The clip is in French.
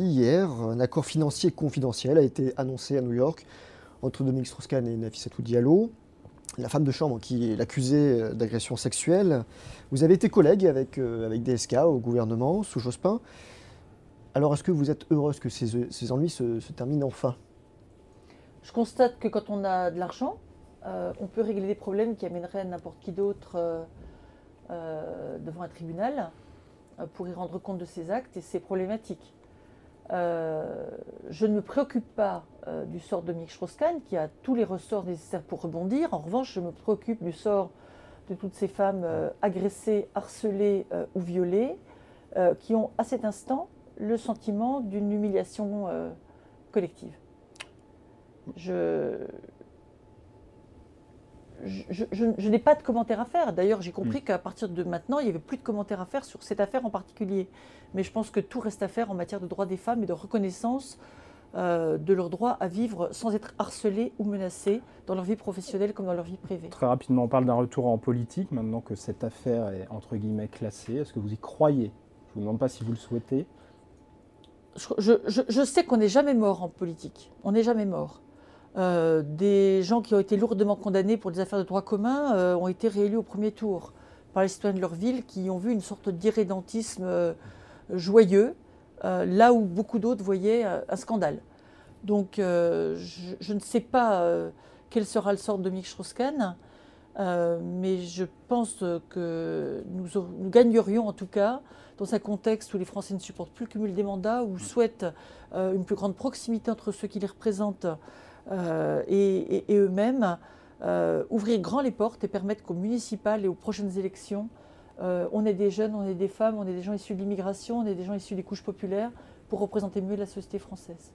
Hier, un accord financier confidentiel a été annoncé à New York entre Dominique Strauss-Kahn et Nafissatou Diallo, la femme de chambre qui est l'accusée d'agression sexuelle. Vous avez été collègue avec DSK au gouvernement sous Jospin. Alors est-ce que vous êtes heureuse que ces ennuis se terminent enfin? Je constate que quand on a de l'argent, on peut régler des problèmes qui amèneraient n'importe qui d'autre devant un tribunal pour y rendre compte de ses actes, et c'est problématique. Je ne me préoccupe pas du sort de Dominique Strauss-Kahn, qui a tous les ressorts nécessaires pour rebondir. En revanche, je me préoccupe du sort de toutes ces femmes agressées, harcelées ou violées, qui ont à cet instant le sentiment d'une humiliation collective. Je n'ai pas de commentaires à faire. D'ailleurs, j'ai compris qu'à partir de maintenant, il n'y avait plus de commentaires à faire sur cette affaire en particulier. Mais je pense que tout reste à faire en matière de droits des femmes et de reconnaissance de leur droit à vivre sans être harcelées ou menacées dans leur vie professionnelle comme dans leur vie privée. Très rapidement, on parle d'un retour en politique, maintenant que cette affaire est entre guillemets classée. Est-ce que vous y croyez? Je ne vous demande pas si vous le souhaitez. Je sais qu'on n'est jamais mort en politique. On n'est jamais mort. Des gens qui ont été lourdement condamnés pour des affaires de droit commun ont été réélus au premier tour par les citoyens de leur ville, qui ont vu une sorte d'irrédentisme joyeux, là où beaucoup d'autres voyaient un scandale. Donc je ne sais pas quel sera le sort de Dominique Strauss-Kahn, mais je pense que nous gagnerions en tout cas dans un contexte où les Français ne supportent plus le cumul des mandats, où souhaitent une plus grande proximité entre ceux qui les représentent et eux-mêmes, ouvrir grand les portes et permettre qu'aux municipales et aux prochaines élections, on ait des jeunes, on ait des femmes, on ait des gens issus de l'immigration, on ait des gens issus des couches populaires pour représenter mieux la société française.